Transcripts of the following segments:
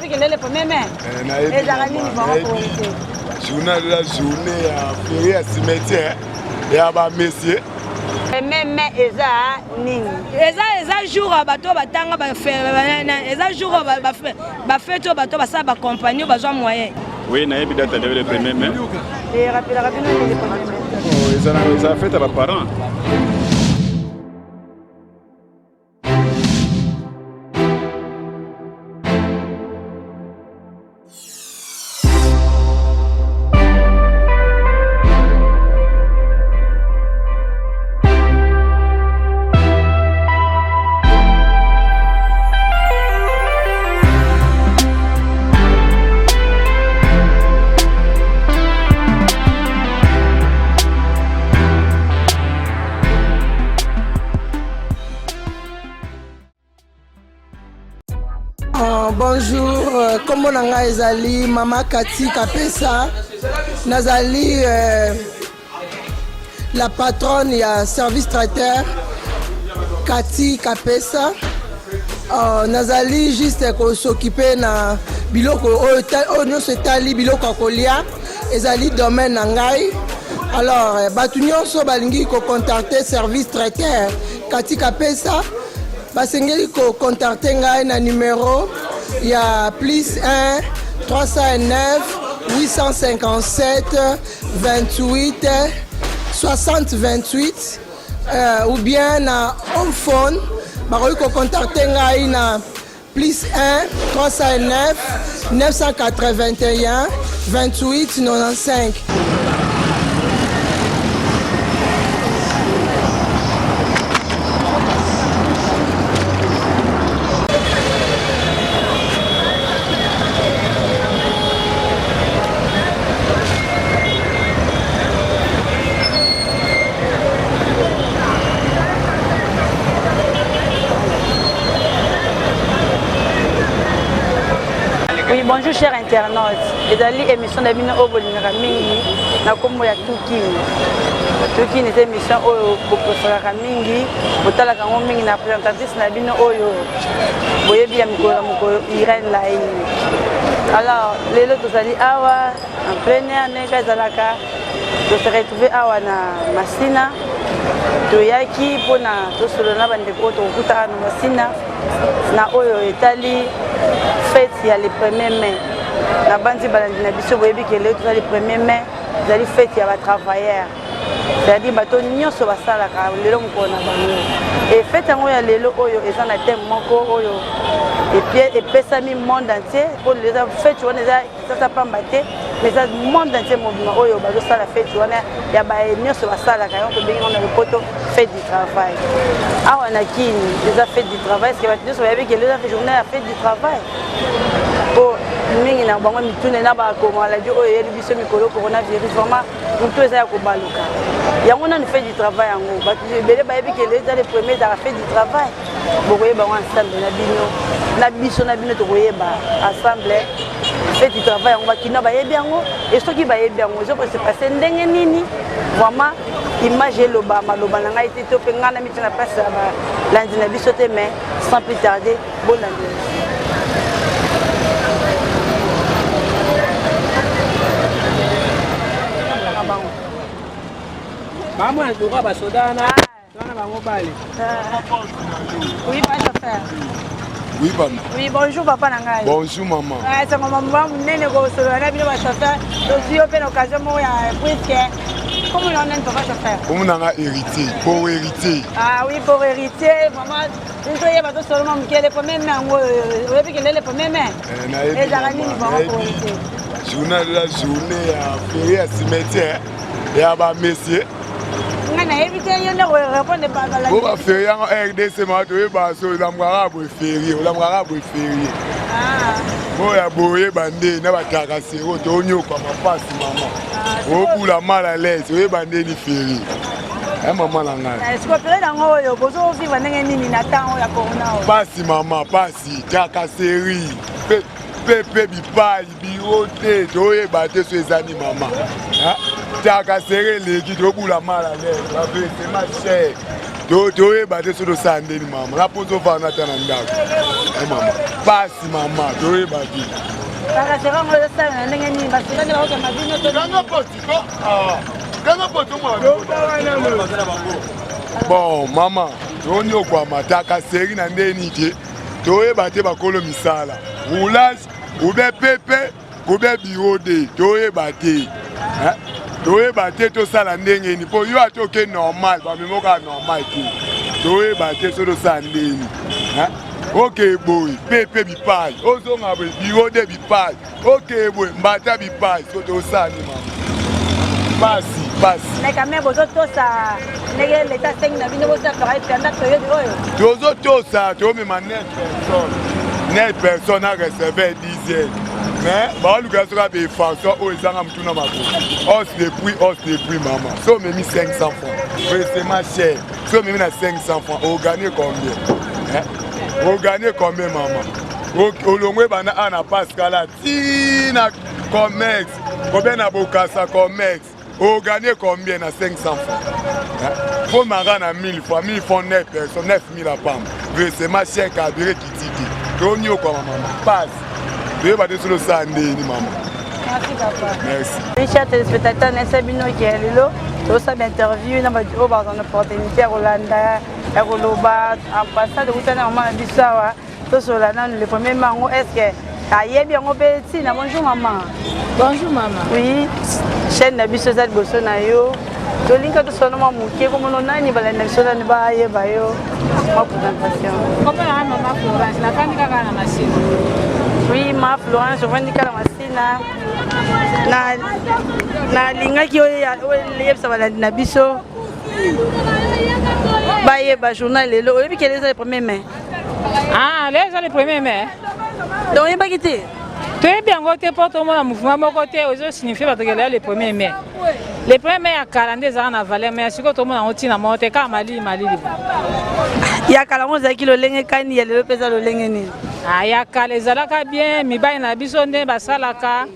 vu que le premier mai. Les araignées vont commencer. Journal de la journée à férié à cimetière et à bas messieurs. Même eza nini. Eza jour bateau batanga ba faire. Eza jour ba fait to bateau ba ça ba compagnie ba zo moyen. Oui, na évidemment le premier mai. Et rapidement le premier mai. Ils ont fait à leurs parents. Bonjour, comment on a ezali Mama Kati Kapesa, nazali la patronne ya service traiteur Kati Kapesa. Nazali juste ko s'occuper na biloko o no se tali biloko kolia ezali domaine na ngai. Alors batu nyonso balingi ko contacter service traiteur Kati Kapesa. Basengeli ko contacter ngai na numéro il y a plus 1 309 857 28 60 28 ou bien na home phone bakoki ko contacter ngai na plus 1 309 981 28 95. Oui, bonjour chers internautes. Ezali émission de bino au bolinga mingi na kombo ya Tukini. Tukini c'est émission au bokosolaka mingi, botalaka ngo mingi na présentatrice na bino oyo. Boyebi ya mikolo moko Irène Laini. Alors, lelo tozali awa en plein air neka zalaka. To se retrouver awa na Masina. Toyaki pona tosolo na bandeko to kuta na Masina. Na oyo etali fête ya le 1er mai na bandi balandi na biso boyebi ke le le 1er mai ezali fête ya ba travailleurs c'est-à-dire bato nyonso basalaka lelo moko na bango et fête yango ya lelo oyo eza na thème moko oyo epesami monde entier po leza fête wana eza pamba te mais eza monde entier mobima oyo bazosala fête wana ya ba nyonso basalaka yango tobengi ngo na lopoto fête du travail. Awa na kini eza fête du travail parce que bato nyonso bayebi ke leza journée ya fête du travail po mingi na bango mitune na bakoma la dio oyo yeli biso mikolo coronavirus vraiment mutu eza ya kobaluka yango nanu fête du travail yango bato ebele bayebi ke leza le premier za fête du travail bokoyeba yango ensemble na bino na biso na bino tokoyeba ensemble fête du travail yango bakina bayebi yango et soki bayebi yango ezoko se passe ndenge nini vraiment image eloba maloba na ngai te to pe ngana miti na place ya balandi na biso te mais sans plus tarder bonne année. Maman, je dois pas soda na. Oui, pas chauffeur. Oui, maman. Oui, bonjour papa Nangai. Bonjour maman. C'est mon maman, nene go solo na bino ba chauffeur. Donc si on fait l'occasion mo ya puisque comment on est papa chauffeur. Comme on a hérité, pour hériter. Ah oui, pour hériter, maman, nous soyez pas tous seulement que les premiers mais on veut que les premiers mais les araignées vont pour hériter. Journal de la journée à férié à cimetière et à bas messieurs. On a évité de répondre par la. On va faire un RDC mato et baso l'amgara pour férié, l'amgara pour férié. Ah. Bon ya boye bandé na bataka sero to nyoka mapasi maman. O pour la mal à l'aise, o bandé ni férié. Maman la ngai. Est-ce que peut-être ngo yo bozo vivre ndenge nini na temps ya corona? Pasi maman, pasi taka série. pepe bipai birote toyeba te so ezani mama taka sere leki tobula mala leki bavese macher toyeba te so tosala ndeni mama napozo vana ata na ndako mama pasi mama toyeba te bon mama tonyokwama taka seri na ndeni te toyeba te bakolo misala roulage oube pepe oube birode toyeba te toyeba te tosala ndenge ni mpo yo ate oke normal bamemoka normal te toyeba te so tosala ndeni oke boye pepe bipai ozonga boye birode bipai oke boye mbata bipai so tosala ni mama pasi tozotosa tomema net personne a reservé 10 mais baoluka soka befaction oyo ezanga mutuna mako os de prix mama so omemi 500 francs vraiment cher so omemi na 500 francs ogane combien mama olongwe bana ana pascala tina comex combien na bokasa comex ogane combien na 500 francs faut manga na 1000 francs 1000 francs 9 personnes 9000 à pam vraiment cher kabire kitiki tonyo kwa mama passe toyeba te solo sa ndeni mama. Merci papa. Merci. Oui, chers téléspectateurs, nessa bino qui est là. Tout ça d'interview na badiro ba dans opportunité Rolanda et Roloba ambassade de na mama bisawa to sola na le premier mango est-ce que ayebi yango petit na bonjour maman. Bonjour maman. Oui, chaîne na biso za boso na yo. To linka to sono ma muke comme non nani bala na biso na ba yeba yo. Ma présentation. Comment la maman Florence la fandi kaka na machine. Oui, ma Florence, je vais la machine. Na linga ki oyebisa balandi na biso bayeba journal lelo oyebi ke les premiers mai. Ah, les premiers mai. Donc oyeba ki te toyebi yango te mpo tomona mouvement moko te ozosignifie bato kelela le premier mai. Le premier mai ya kala nde ezala na valeur mai sikoyo tomona yango ntina moko te kaka malili ya kala ngo ezalaki lolenge kani ya lelo mpe eza lolenge nini. ya kala ezalaka bien mibali na biso nde basalaka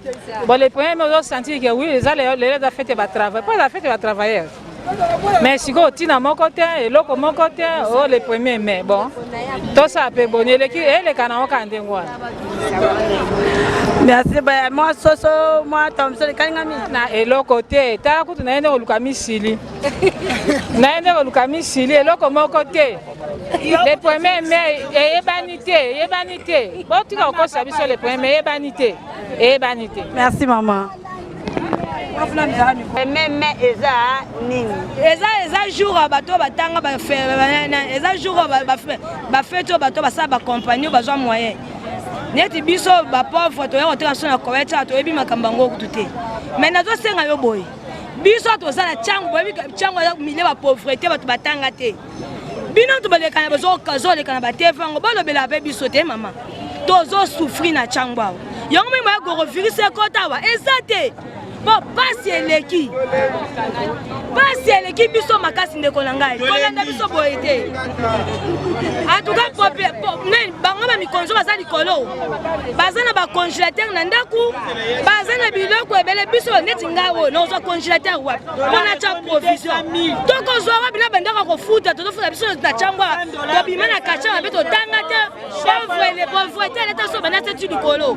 bon le premier mai ozosentir ke oui eza lelo eza fete batravail mpo eza fete batravailleur mais sikoyo ntina moko te eloko moko te o le premier mai bon tosala mpe boni eleka nango kaka ndenge wana. Merci ba moi soso moi tomso le kalingami na eloko te tala kutu naende koluka misili naende koluka misili eloko moko te le premier mai eyebani te botika kokosa biso le premier mai eyebani te. Merci maman. Même eza nini eza jour bato batanga ba eza jour ba fête bato basala ba compagnie bazwa moyen neti biso ba pauvre to yako teka sona kowecha to yebi makambango kututé mais nazo senga yo boy biso to sala chango yebi chango ya mile ba pauvreté bato batanga te bino to baleka na bazo kazo leka na batefango balobela pe biso te mama tozo souffrir na chango yango mimo ya goro virus ekota wa ezate bon pasi eleki biso makasi ndeko na ngai kolanda biso boye te en tout cas bango ba mikonzo baza likolo baza na ba congélateur na ndaku baza na biloko ebele biso neti ngawo na ozo congélateur wapi mpona tia provision tokozwa wapi na bandaka kofuta tozofuta biso na chambwa tobima na kacha mabe totanga te pauvreté eleta so banate ti likolo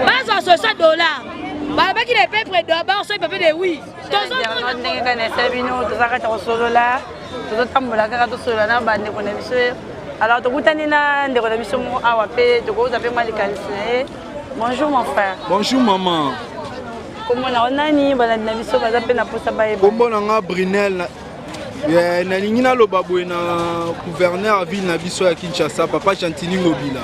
bazwa $60 babaki les peuples d'abord so pepe de oui ndenge kanisa bino tozalaka ta kosolola tozotambola kaka tosolola na bandeko na biso alors tokutani na ndeko na biso mo awa mpe tokouza mpe mwa likanisi na ye. Bonjour mon frère. Bonjour maman. komona onani balandi na biso baza mpe na posa bayeba kombo na nga Brunel nalingi naloba boye na gouverneur ya ville na biso ya Kinshasa papa Chantini Ngobila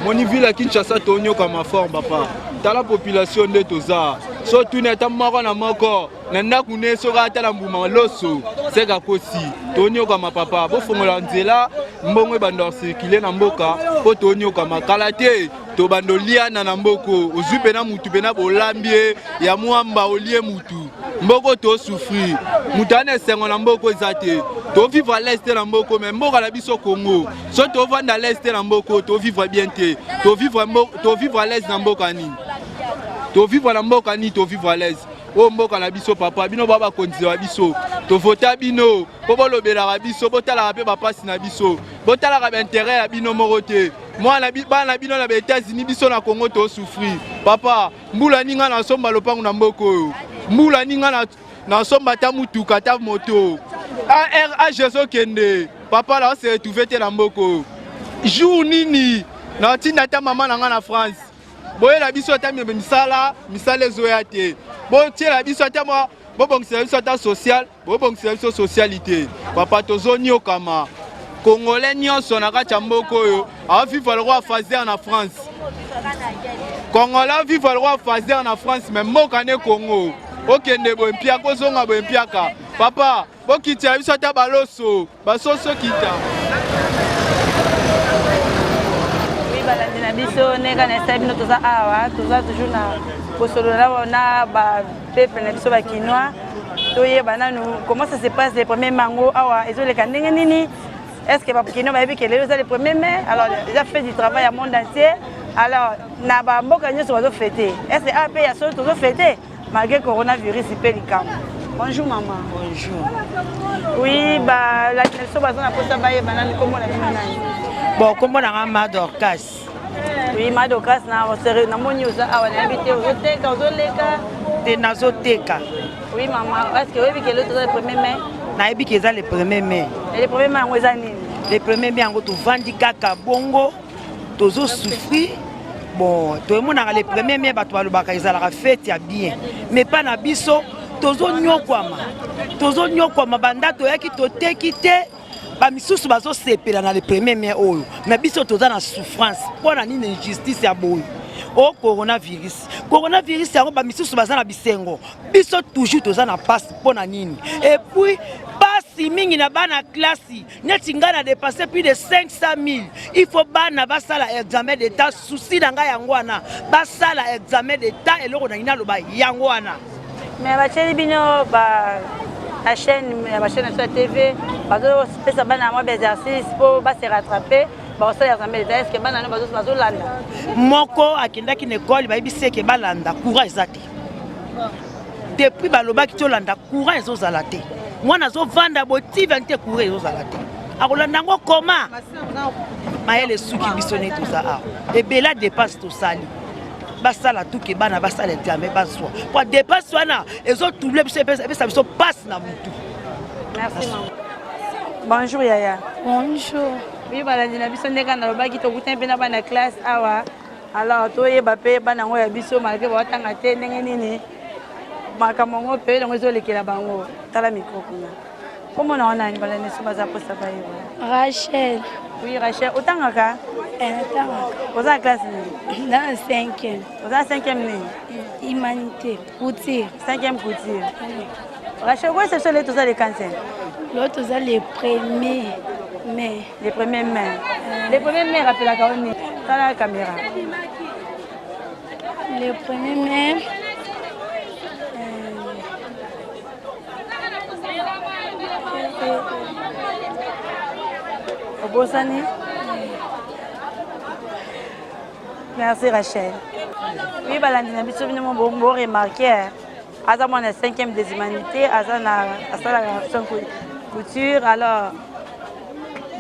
moni ville ya Kinshasa tonyoka maforme papa tala population nde toza so tuna ta moko na moko na ndaku ne soka ata na mbuma loso seka kosi tonyoka mapapa bofongola nzela mbongo bando circuler na mboka po tonyoka makala te to bando liana na mboko ozupe na mutu pena bolambie ya mwamba olie mutu mboko to souffrir mutane sengo na mboko ezate to vivre à l'est na mboko mais mboka na biso Congo so to vanda à l'est na mboko to vivre bien te to vivre à l'est na mboka ni to vivre na mboka ni to vivre à l'est o mboka na biso papa bino baba konzi wa biso to vota bino po bolobela biso botala pe bapasi na biso botala ka intérêt ya bino morote moi na bana bino na États-Unis biso na Congo to souffrir papa mbula ninga na somba lopangu na mboko mbula ninga na somba ta mutuka ta moto a Jésus kende papa là se retrouver te na mboko jour nini na tinda ta maman na nga na France boye la biso ta misala ezoya te bo tie la biso ta moi bo bongisa biso ta social bo bongisa biso socialité papa tozoni okama Congolais nyonso na kati ya mboko oyo a vivre le roi Fazer na France Congolais vivre le roi Fazer na France mais mboka ne Congo okende boye mpia kozonga boye mpiaka papa bokiti ya biso ta baloso basoso kita balandi na biso neka na esa bino toza awa toza toujours na kosolola na bapeple na biso bakinois toyeba nanu comment ça se passe les premiers mango awa ezoleka ndenge nini est-ce que bakinois bayebi ke lelo eza le premier mai alors déjà fait du travail à monde entier alors na bamboka nyonso bazofete est-ce que ape ya solo tozofete malgré coronavirus mpe likambo. Bonjour maman. Bonjour. Oui, la question baza na posa bayeba nani kombo na bino nani. Bon, kombo na Madorcas. Oui, Madorcas na moni oza awa na habité ozoteka ozoleka te nazoteka. Oui maman, est-ce que oyebi ke l'autre le 1er mai? Nayebi ke eza le 1er mai. Et le 1er mai yango eza nini? Le 1er mai yango tovandi kaka bongo tozo souffrir. Bon, tout le monde a le 1er mai bato balobaka ezalaka fête ya bien. Mais pas na biso tozo nyokwama banda toyaki toteki te ba misusu bazo sepela na le 1er mai oyo mais biso toza na souffrance pona nini injustice ya boyo o coronavirus yango ba misusu baza na bisengo biso toujours toza na passe pona nini et puis pasi mingi na bana classe neti nga na dépasser plus de 500 000 il faut bana basala examen d'état souci na nga yango wana basala examen d'état eloko na ina loba yango wana. Mais bacheli bino la chaîne sur la TV bazo pesa bana moi exercice pour se rattraper ba ça examen d'état est-ce que bana bazo landa moko akendaki na école bayebisi ke balanda courant ezate depuis baloba ki to landa courant ezozala te mwana zo vanda boti 20 courant ezozala te akolanda ngo koma mayele suki bisone to za a ebela dépasse to sali basala tout ke bana basala examen baswa pour dépasse wana ezo trouble biso pesa biso passe na mutu. Merci maman. Bonjour Yaya. Bonjour. Oui balandi na biso ndeka na lobaki to kutin pe na bana classe awa alors toyeba pe bana ngo ya biso malgré batanga te ndenge nini makambo ngo pe ngo ezolekela bango tala micro kuna comment on a une balani so baza posa ba yo. Rachel. Oui Rachel otanga ka vous êtes en classe dans la 5e. Vous êtes en 5e ni Humanité, couture. 5e couture. Rachel, quoi c'est les tous les cancers? L'autre c'est les 1er mai. Les 1er mai. Les 1er mai rappelle la caméra. Dans la caméra. Les 1er mai. Au Bosani. Merci Rachel. Oui, balandi na biso bino bon remarquer. Aza mon 5e des humanités, aza na la couture alors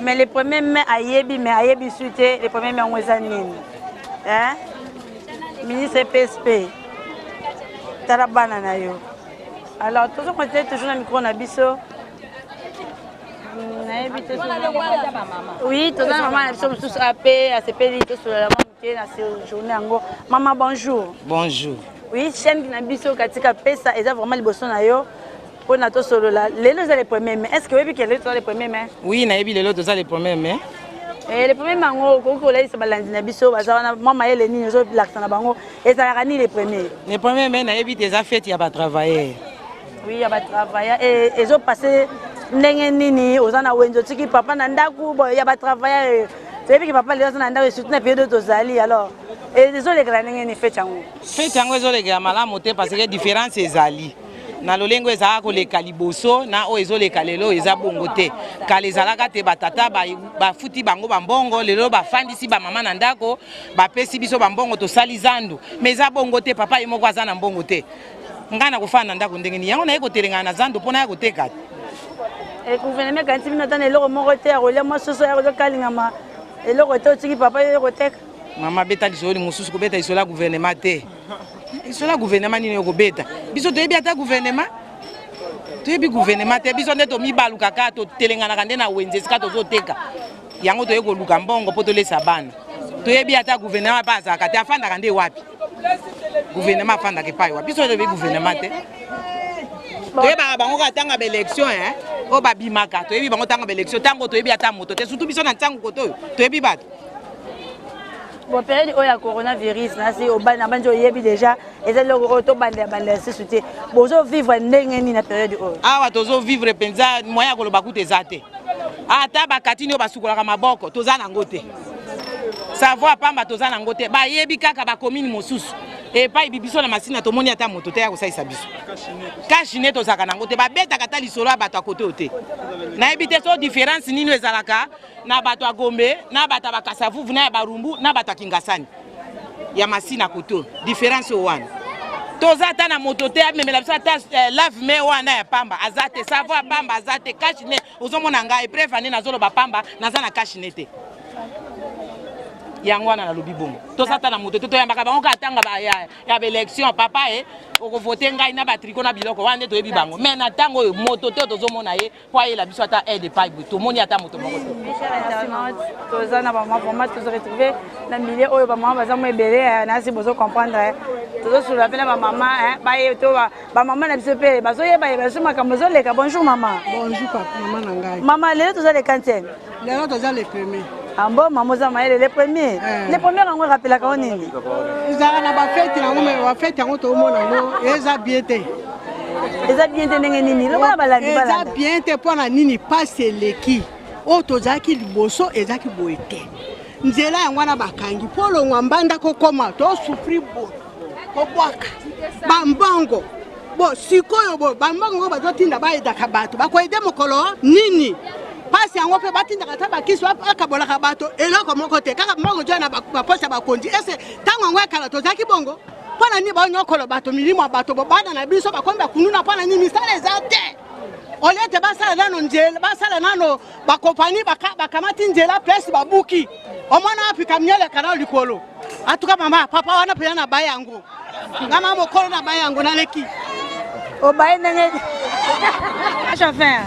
mais le 1er mai ayebi suite le 1er mai ngweza nini. Hein? Ministre PSP. Tarabana na yo. Alors toujours continuer toujours na micro na biso. Oui, tout ça maman nous sommes tous appelés à se payer tout sur la journée ango. Maman bonjour. Bonjour. Oui, chaîne na biso katika pesa eza vraiment liboso na yo pona to solo la lelo za le 1er mai. Est-ce que oui que lelo za le 1er mai? Oui, na yebi lelo za le 1er mai. Et le 1er mai ango ko la isa balandi na biso baza na mama yele nini zo laksa na bango ezalaka ni le 1er. Le 1er mai na yebi des affaires ya ba travailleurs. Oui, ya ba travailleurs et ezo passer ndenge nini ozana wenzo tiki papa na ndaku bo ya ba travailler c'est que papa les na ndaku surtout na période tozali alors et désolé que la ndenge ni fait chango malamu te parce que différence ezali na lolengo ezalaka koleka liboso na oyo ezoleka lelo eza bongo te kala ezalaka te batata bafuti bango bambongo lelo bafandisi bamama na ndako bapesi biso bambongo tosali zandu mais eza bongo te papa ye moko aza na mbongo te ngai na kofanda na ndako ndenge nini yango naye kotelengana na zandu mpo na ya koteka te gouvernement kanti bino tana eloko moko te ya kolia mosusu ya kozokalingama eloko te otiki papa yo koteka mama beta lisolo mosusu kobeta lisolo ya gouvernement te lisolo ya gouvernement nini yokobeta biso toyebi ata gouvernement toyebi gouvernement te biso nde tomibaluka kaka totelenganaka nde na wenze esika tozoteka yango toye koluka mbongo mpo tolesa bana toyebi ata gouvernement mpe azalaka te afandaka nde wapi gouvernement afandaka epai wapi biso toyebi gouvernement te toyebaka bango kaka ntango ya baélection oyo babimaka toyebi bango ntango ya baélection ntango toyebi ata moto te surtout biso na ntango kote oyo toyebi bato bon période oyo ya coronavirus nasi na bandi oyebi déjà eza eloko oyo tobandela lisusu te bozovivre ndenge nini na période oyo awa tozovivre mpenza moyen ya koloba kuta eza te ata bakatini oyo basukolaka maboko toza nango te savoir pamba toza nango te bayebi kaka bakomini mosusu epai bibiso na masina tomoni ata moto te ya kosalisa biso kashine tozalaka nango te babetaka ata lisolo ya bato ya kote oyo te nayebi te so différence nini ezalaka na bato ya Gombe na bato ya bakasavuvu na ya barumbu na bato ya Kingasani ya masina kote oyo différence oyo wana toza ata na moto te amemela biso ata lave me wana ya pamba aza te savoir pamba aza te kashine ozomona ngai preuve ane nazoloba pamba naza na kashine te yango wana nalobi bongo tosata na moto te toyambaka bango kaka tanga ya baélection papa okovote ngai na batriko na biloko wana nde toyebi bango mais na ntango oyo moto te tozomona ye po ayela biso ata aide epai boye tomoni ata moto moko te toza na bamama vraiment tozoretrouve na milieu oyo bamama baza mo ebele nasi bozocomprendre tozosolola mpe na bamama baye to bamama na biso mpe bazoyeba biso makambo ezoleka bonjour mama bonjour papa mama na ngai mama lelo tozaleka ntiene lelo toza le premier ambo maman za maele les premiers yango rappelaka o nini ezalaka na bafete yango me bafete yango tomona yango eza bien te ndenge nini lokola balandi eza bien te mpo na nini pasi eleki oyo tozalaki liboso ezalaki boye te nzela yango wana bakangi mpo longwa mbanda kokoma tosufri boye kobwaka bambongo bo sikoyo boye bambongo ngo bazotinda bayedaka bato bakoyede mokolo nini pasi yango mpe batindaka ata bakisi akabolaka bato eloko moko te kaka mbongo joya na baposa bakonzi ese ntango yango ekala tozalaki bongo mpo na nini baonyokolo bato milimo ya bato bobana na biso bakomi bakununa mpo na nini misala eza te olie te basala nano nzela basala nano bakompani bakamati nzela place babuki omwana apika myeleka na likolo atuka mama papa wana mpenza na baye yango ngama mokolo na baye yango naleki obaye ndenge chauffeur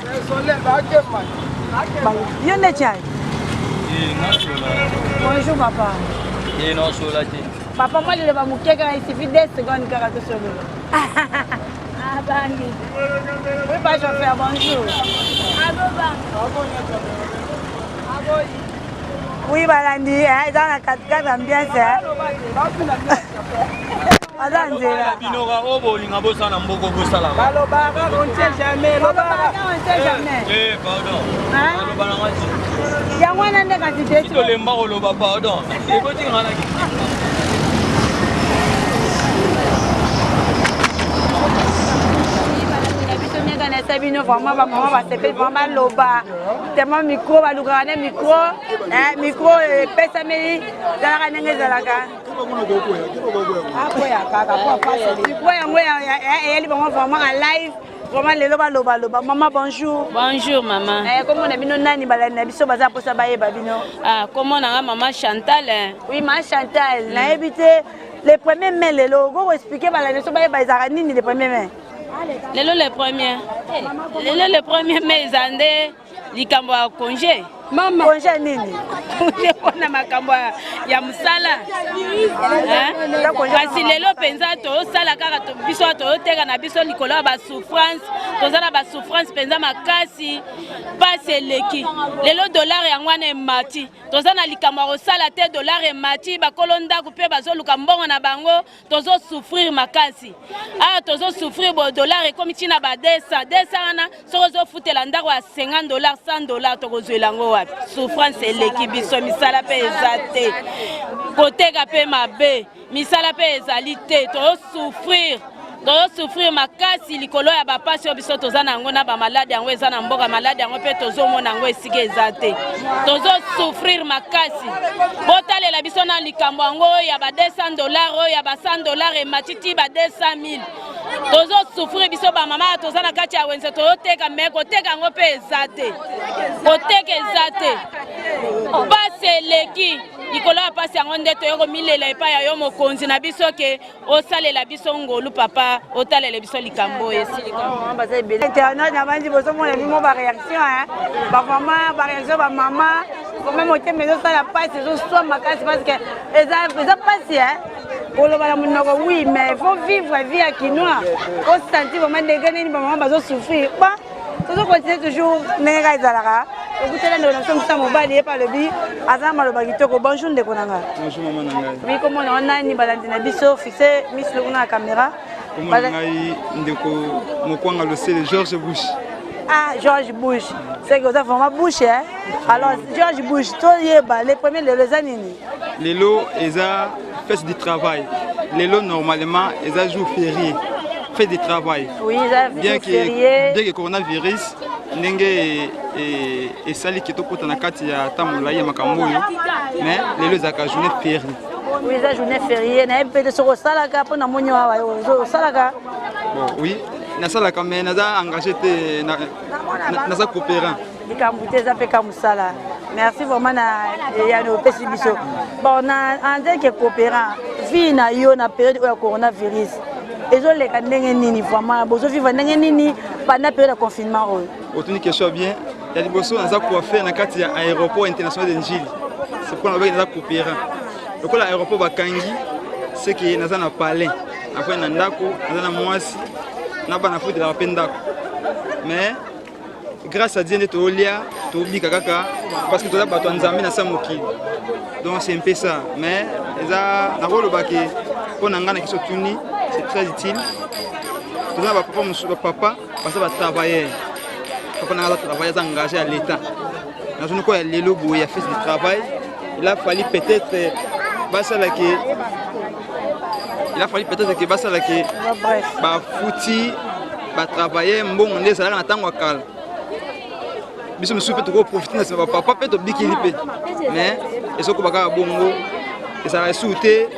yo nde tiai bonjour papa papa moi lelo bamokie kaka isifi 10 secondes kaka tosolola abangi oui pas chauffeur bonjour oui balandi eza na 4 ambiance aza nzela binoka oyo bolinga bosala mboko bosalaka balobaka on sait jamais pardon balobaka ti yango wana nde kasi te tolemba koloba pardon ekotingana na bino vraiment bamama basepeli vraiment baloba tellement micro balukaka ne micro epesameli ezalaka ndenge ezalaka micro yango eyeli bango vraiment en live vraiment lelo balobaloba mama bonjour bonjour mama komona bino nani balandi na biso baza mposa bayeba bino komonanga mama Chantal oui ma Chantal nayebi te le premier mai lelo okoko explike balandi biso bayeba ezalaka nini le premier mai lelo le premier mai eza nde likambo ya congé mama congé nini congé mpona makambo ya mosala kasi lelo mpenza tozosala kaka biso tozoteka na biso likolo ya basouffrance toza na basouffrance mpenza makasi pasi eleki lelo dollar yango wana emati toza na likambo ya kosala te dollar emati bakolo ndako mpe bazoluka mbongo na bango tozosouffrir makasi awa tozosouffrir bo dollar ekomi ntina badesa wana soki ozofutela ndako ya 50 dollars 100 dollars tokozwela yango wapi souffrance eleki biso misala mpe eza te koteka mpe mabe misala mpe ezali te tozosouffrir tozosouffrir makasi likolo ya bapasi oyo biso toza na yango na bamaladi yango eza na mboka maladi yango mpe tozomona yango esika eza te tozosouffrir makasi botalela biso na likambo yango ya ba $200 oyo ya ba $100 ematiti ba 200 000 tozosouffrir biso bamama toza na kati ya wenze tozoteka me koteka yango mpe eza te koteka eza te pasi eleki likolo ya pasi yango nde toyoko milela epai ya yo mokonzi na biso ke osalela biso ngolu papa otalela biso likambo internet na bandi bozomona bimo baréaction bamama baréaction bamama kome motema ezosala pasi ezoswa makasi parce que eza pasi koloba na monoko oui mais il faut vivre vie ya kinois osentir vraiment ndenge nini bamama bazosouffrir ba tozokontinue toujours ndenge kaka ezalaka okutela ndeko na biso mosa mobali ye palobi aza na maloba kitoko bonjour ndeko na ngai oui komona wanani balandi na biso fixe miso lokuna na caméra komona ngai ndeko mokwanga losele George Bush. Ah, George Bush. C'est que vous avez vraiment Bush, hein? Alors, George Bush, les premiers, les années. Lelo, ils ont fait du travail. Lelo, normalement, ils ont jour férié. Fait du travail. Oui, ils ont bien jour férié. Bien que le coronavirus, n'engé et sali qui est au côté de la carte, il y a tant de laïe makamboyo. Mais lelo, ils ont journée fériée. Oui, ils ont journée fériée. N'a pas de ce que ça là, pour na monyo awa, ça là. Bon, oui. Nasalaka mais naza engagé te naza coopérant. Merci vraiment na ya no pesi biso. Bon na ande ke coopérant. Vi na yo na période de coronavirus. Ezoleka ndenge nini vraiment bozo vivre ndenge nini pendant période de confinement oyo. Otuni question bien. Ya liboso naza coiffeur na kati ya aéroport international de Njili. C'est pour na naza coopérant. Donc l'aéroport bakangi c'est que naza na palais. Après na ndako naza na mwasi. Na bana futi la pendako mais grâce à Dieu ne tolia tobika kaka parce que toza bato nzambe na samoki donc c'est un peu ça mais eza na rolo baki pona ngana kiso tuni c'est très utile toza ba papa musu papa parce que ba travailler papa na travailler engagé à l'état na zone ko ya lelo bo ya fait du travail il a fallu peut-être que basa la que ba futi ba travailler mbongo nde sala na tango akala biso musu peut ko profiter na ba papa peut to bikili pe mais ezoko baka bongo et ça va souter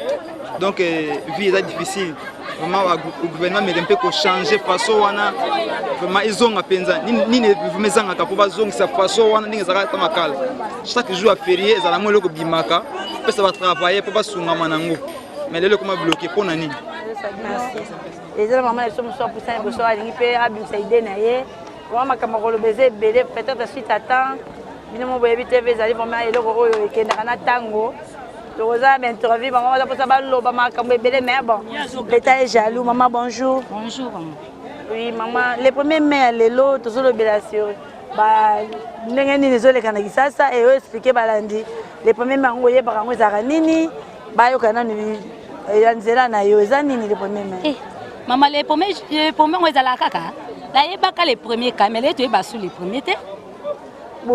donc vie est difficile vraiment le gouvernement mais un peu ko changer façon wana vraiment ils ont apenza ni ne vumezanga ka po bazong sa façon wana ndinga zaka ta makala chaque jour à férié ezala mo loko bimaka peut ça va travailler pour pas sunga manango. Mais là, comment bloquer pour nani? Les gens maman ils sont pour ça pour ça ils peuvent abusé idée naie. Moi comme on le baiser belé peut-être suite à temps. Bino mo boyebi TV zali vraiment et loko oyo ekenda na tango. Toza ben interview maman za pour ça balo ba makambo belé mais bon. Beta est jaloux maman bonjour. Bonjour. Oui maman les premiers mais lelo tozo le belasio. Ba ndenge nini zo le kana kisasa et expliquer balandi. Les premiers mais ngoye ba ngo za nini? Bayo kana ni yanzela na yo za nini les premiers mais maman les premiers on ezala kaka la yebaka les premiers camélé to yeba sous les premiers te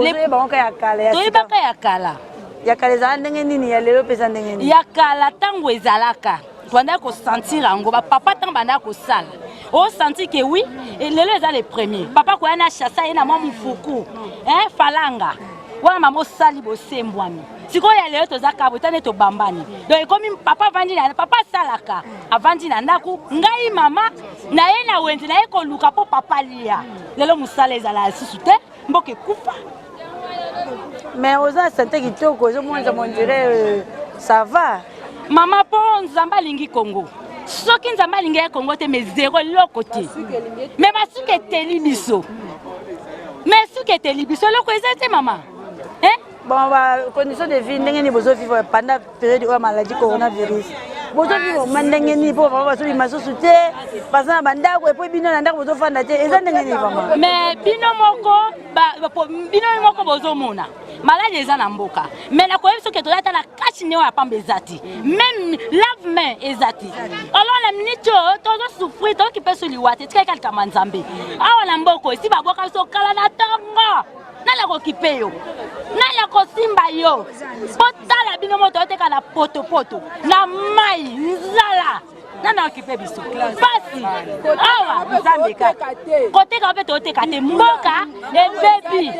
les banka ya kala to yebaka ya kala ya kala za ndenge nini ya lelo pesa ndenge nini ya kala tango ezalaka twanda ko sentir ango ba papa tango bana ko sala o sentir que oui et lelo ezala les premiers papa ko yana chassa ina mwa mfuku falanga wana mama sali bo sembwami sikoyo ya lelo tozaka botane to bambani donc comme papa vandi na papa salaka avandi na ndako ngai mama na ye na wendi na ye ko luka po papa lia lelo musala ezala susu te mboke kufa mais oza santé kitoko zo mwanza mondire ça va mama po nzamba lingi Congo soki nzamba lingi Congo te mais zéro loko te mais basuke teli biso mais suke teli biso loko ezate mama bon condition de vie ndenge ni bozo vivre pendant période de maladie coronavirus bozo vivre mandenge ni po papa baso bimaso te pasana bandako et puis bino na ndako bozo fanda te eza ndenge ni vraiment mais bino moko bozo mona malade eza na mboka mais na koyebi soki tozata na kashi neo ya pamba ezati même lave main ezati alors na minute tozo souffrir to ki peso liwate tika kama nzambe awa na mboko esi baboka so kala na tongo nala ko kipeyo nala ko simba yo potala bino moto oteka na poto na mai nzala na nana occupé biso pasi awa nzambe kaka koteka mpe toteka te mboka ebebi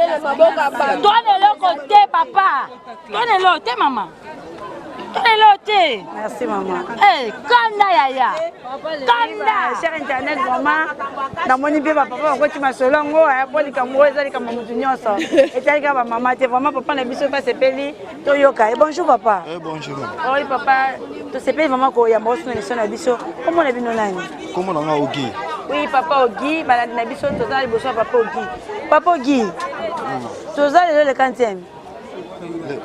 tonelo kote papa tonelo te mama tonelo te. Merci maman. Kanda yaya kanda cher internet maman namoni mpe bapapa bakoti masolongo apolikambo eza likambo motu nyonso etalika bamama te vraiment papa na biso mpe asepeli toyoka. Bonjour papa. Bonjour. Oui papa tosepeli vraiment koyamba osuna émission na biso komona bino nani? Komona nga Ogi. Oui papa Ogi balandi na biso toza liboso ya papa Ogi. Papa Ogi toza lelo le 40e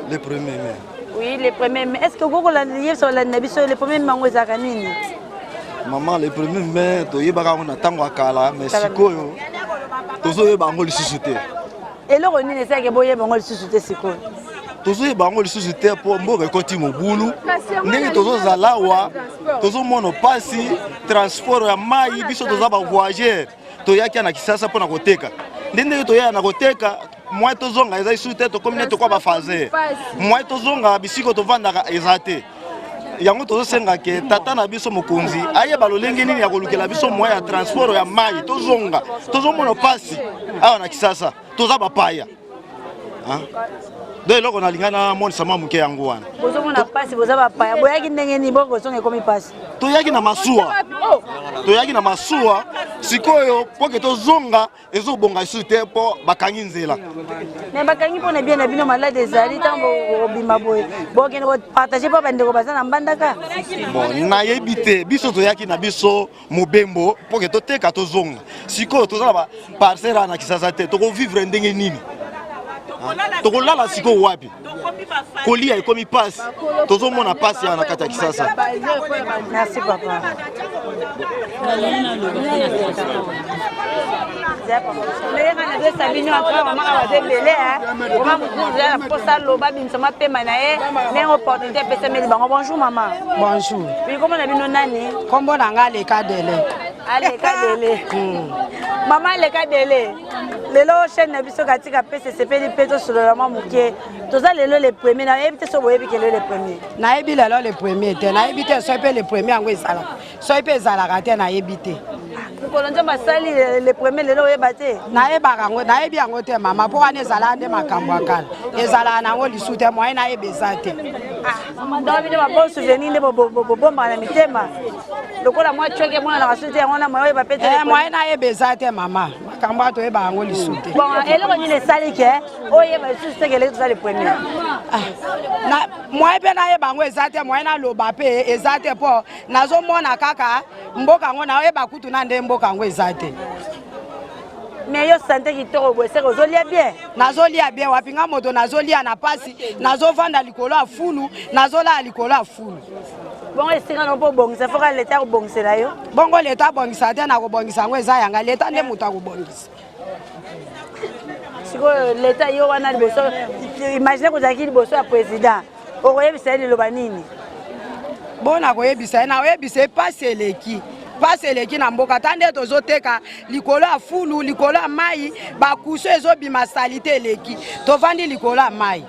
le premier mai. Oui le premier mai. Est-ce que vous avez sur la biso le premier mai ezalaka nini? Maman le premier mai toyebaka na ntango ya kala mais sikoyo tozoyeba yango lisusu te. Eloko nini esalaki boyeba yango lisusu te sikoyo? Tozoyeba yango lisusu te mpo mboka ekoti mobulu ndenge tozozala awa tozomona pasi transport ya mai biso toza bavoyageur toyaki na Kisasa mpona koteka ndenge toyaya na koteka moi tozonga eza lisusu te tokomi ne tokwa bafazer moi tozonga bisiko tovandaka eza te yango tozosenga ke tata na biso mokonzi ayeba lolenge nini ya kolukela biso moi ya transport ya mai tozonga tozomona pasi awa na Kisasa toza bapaya donc eloko nalingana monisama moke yango wana bozomona pasi boza bapaya boyaki ndenge nini bokosonga ekomi pasi toyaki na masuwa sikoyo poke tozonga ezobonga lisusu te mpo bakangi nzela me bakangi mpona bien na bino malade ezali ntango obima boye bokende kopartage mpo bandeko baza na mbandaka bon nayebi te biso toyaki na biso mobembo poke toteka tozonga sikoyo toza na baparcele na Kisasa te tokovivre ndenge nini tokolala sikoyo wapi kolia ekomi pasi tozomona pasi ya na kati ya Kisasa. Merci papa. Bonjour maman. Bonjour. Oui, comment on a nani? Comment on a les cadets? Allez, cadets. Maman, les cadets. Lelo chaîne na biso katika PCCP li peto sur le maman muke. Toza lelo les premiers na ebite so boyebi ke les premiers. Na ebi lelo les premiers te na ebite so pe les premiers ngo ezala. So pe ezala ka na ebite. Kolonja basali les premiers lelo yebate. Na ebaka ngo na ebi ngo te mama po ane ezala nde makambo akala. Ezala na ngo lisute mo na ebezate. Dans bino ba bon souvenir de bomba na mitema. Lokola moi choke mwana na basute ngona mo yeba pete. Mo na ebezate mama. Makambo ato eba ngo lisute. Bon, eloko ni le sali ke oyeba lisute ke les les premiers. Na moi pe na yeba ngo ezate mo na loba pe ezate po nazomona kaka mboka ngo na eba kutu na nde mboka ngo ezate. Mais yo santé kitoko bosse kozolia bien. Nazolia bien wapinga moto nazolia na pasi nazovanda likolo ya fulu nazola likolo ya fulu. Bongo esinga no po bongisa foka leta ko bongisela yo. Bongo leta bongisa te na ko bongisa ngo eza yanga leta nde muta ko bongisa. Siko leta yo wana liboso imagine ko zaki liboso ya président. Okoyebisa liloba nini? Bona koyebisa na oyebisa pasi eleki. Pasi eleki na mboka tande tozoteka likolo ya fulu likolo ya mai bakuso ezobima salite eleki tovandi likolo ya mai.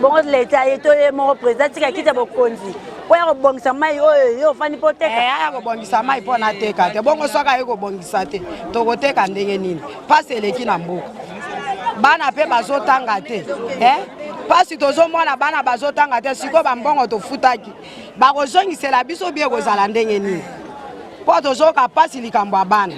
Bongo leta yeto ye mo président tika kita bokonzi. Oya ko bongisa mai oyo yo fani poteka. Aya ko bongisa mai pona teka te. Bongo soka yo ko bongisa te. Tokoteka ndenge nini? Pasi eleki na mboka. Bana pe bazotanga te. Pasi tozomona bana bazotanga te siko bambongo tofutaki. Bakozongisela biso bie kozala ndenge nini? Po tozoka pasi likambo ya bana.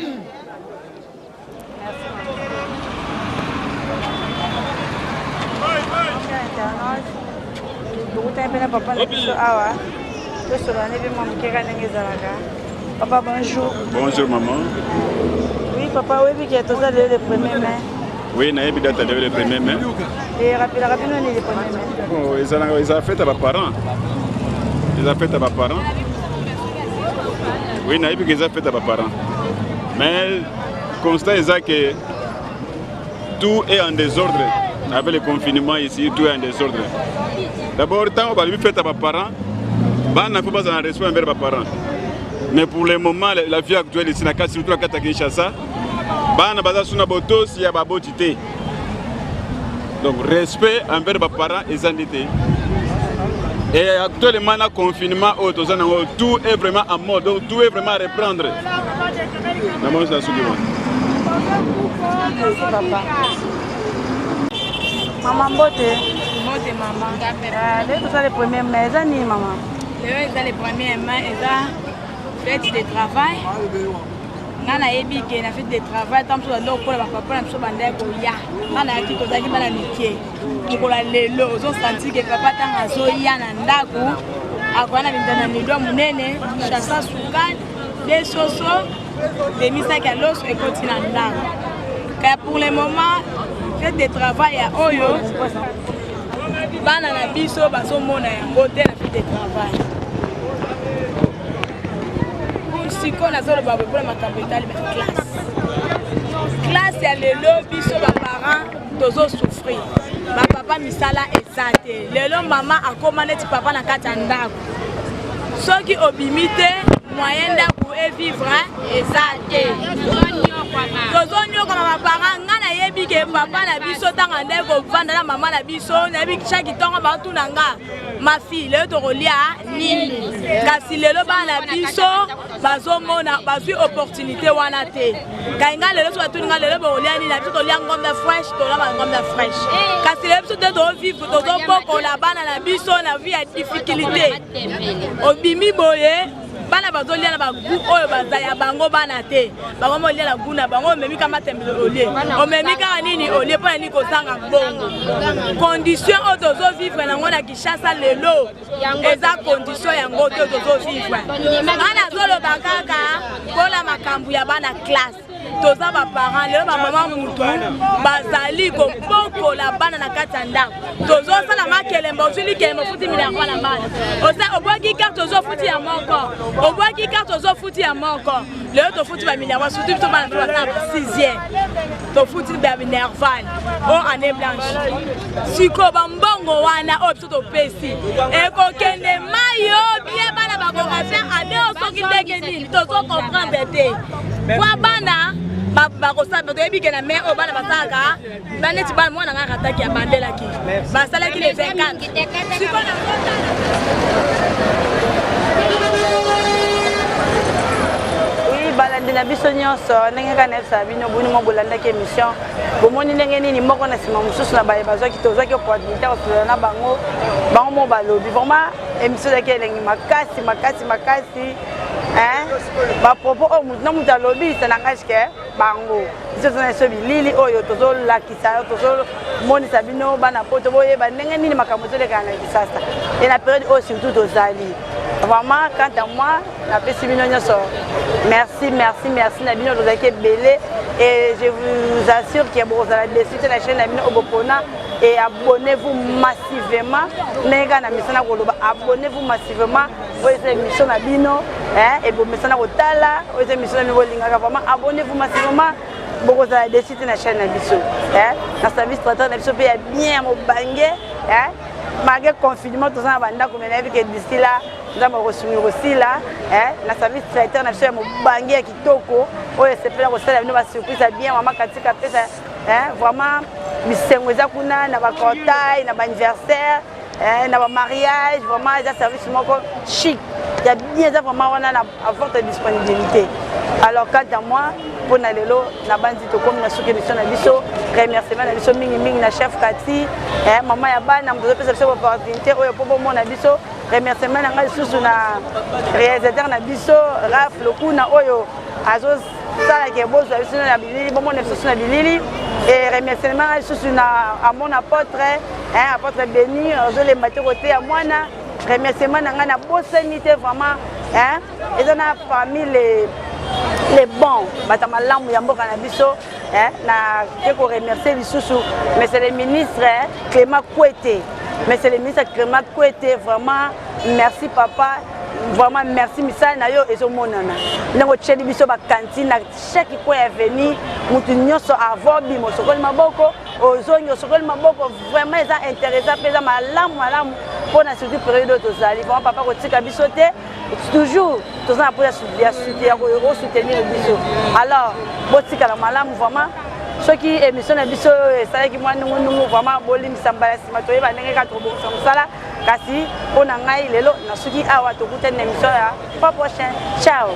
Papa, bonjour. Bonjour maman. Oui, papa, oui, qui est tous les premiers mai. Oui, na ebi data le premier mai. Et rapidement les premiers mai. Oh, ils ont fait à mes parents. Ils ont fait à mes parents. Oui, na ebi qu'ils ont fait à mes parents. Mais constat est que tout est en désordre. Avec le confinement ici, tout est en désordre. D'abord, tant qu'on va lui faire à mes parents, il ne faut pas en respect envers mes parents. Mais pour le moment, la vie actuelle ici, surtout à Kinshasa, il y a babotité. Donc, respect envers mes parents et zanité. Et actuellement, le confinement, tout est vraiment en mode, donc tout est vraiment à reprendre. Maman, c'est Maman Bote. Bote maman. Dès que ça les premiers mai, ça ni maman. Les premiers mai, ça fête de travail. Nana yebi ke na fête de travail tant que l'eau pour la papa na so bande ko ya. Nana yaki ko zaki bana mikie. Ko la lelo zo senti ke papa tanga zo ya na ndaku. Akwana bindana ni do munene, chassa sukali, des soso, des misaki à l'os et continent ndaku. Car pour le moment fête de travail à oyo bana na biso baso mona yango te na fête de travail. Siko na zolo ba pour makambo etali ba classe ya lelo biso ba parents tozo souffrir ba papa misala ezate lelo mama akoma neti papa na kati ya ndako soki obimite moyen ndako e vivre ezate tozo nyoko na ba parents ngana yebi ke papa na biso tanga ndeko vanda na mama na biso na yebi chaque tonga ba tunanga ma fille lelo to kolia nini kasi lelo bana biso bazomona bazwi opportunité wana te kainga lelo so batuninga lelo bolia nini na biso tolia ngombe fresh tolaba ngombe fresh kasi lelo biso te to vivre to bokola bana na biso na vie ya difficulté obimi boye bana bazolia na bagu oyo bazaya bango bana te bango molia na guna bango omemi kama tembe olie omemi kaka nini olie pona ni kozanga bongo condition oyo tozo vivre nango na Kinshasa lelo eza condition yango te tozo vivre ana zoloba kaka mpona makambo ya bana classe toza ba parents lelo ba mama mutu bazali kobokola bana na kati ya ndako tozo sala makelemba ozili kelemba futi mina kwa na bana osa obwaki carte tozo futi ya moko obwaki carte tozo futi ya moko lelo to futi ba mina wa surtout to bana to na 6e to futi ba nerval o année blanche siko ba mbongo wana o to pesi eko kende mayo bien bana ba ko faire année o soki ndenge nini tozo comprendre te kwa bana bakosala toyebi ke na mai oyo bana basalaka baneti bana mwana nga kataki ya bandelaki basalaki le 24 balandi na biso nyonso ndenge kaka nayebisa bino boni mwa bolandaki émission bomoni ndenge nini moko na nsima mosusu na baye bazwaki tozwaki opportunité kosola na bango mo balobi vraiment émission ezalaki elengi makasi makasi makasi bapropos oyo mutu na mutu alobi esanangage ke bango biso toza na biso bilili oyo tozolakisa tozomonisa bino bana poto boyeba ndenge nini makambo ezolekana na Kinshasa e na période oyo surtout tozali vraiment quant à moi napesi bino nyonso merci na bino tozalaki ebele et je vous assure que bozala dessus te la chaîne na bino obopona et abonnez-vous massivement ndenge kaka na misana koloba abonnez-vous massivement oyo eza émission na bino et bomesana kotala oyo eza émission na bino bolingaka vraiment abonnez-vous massivement bokozala dessus te na chaîne na biso na service traiteur na biso mpe ya bien ya mobange malgré confinement toza na bandako me nayebi ke d'ici là nzambe kosungi kosila na service traiteur na biso ya mobange ya kitoko oyo esepela kosala bino basurprise ya bien mama katika pesa vraiment misengo eza kuna na bacortail na baanniversaire na bamariage vraiment eza service moko chic ya bien eza vraiment wana à votre disponibilité. Alors quant à moi pour na lelo na bandi to comme na soki émission na biso remerciement na biso mingi na chef Kati maman ya bana mdozo pesa biso opportunité oyo popo mona biso remerciement na ngai susu na réalisateur na biso Raf Lokuna oyo azo sala ke bozo biso na bilili bomo na biso na bilili et remerciement na susu na à mon apôtre apôtre béni ozo le maté côté ya mwana remerciement na ngai na bosanité vraiment et on a parmi les bons batamalamu ya mboka na biso na ko remercier lisusu monsieur le ministre Clément Kouete monsieur le ministre Clément Kouete vraiment merci papa vraiment merci misala na yo ezomonana ndenge tsheli biso ba cantine na chaque coin avenue mutu nyonso avobi mosokoli maboko ozongi osokoli maboko vraiment eza intéressant peza malamu pona surtout période tozali vraiment papa kotika biso te toujours toza na posa ya soutenir biso alors botika malamu vraiment soki émission na biso esalaki mwa nungunungu vraiment bolimisa mbala nsima toyeba ndenge kaka tokobongisa mosala kasi mpona ngai lelo nasuki awa tokutani na émission ya fois prochaine ciao.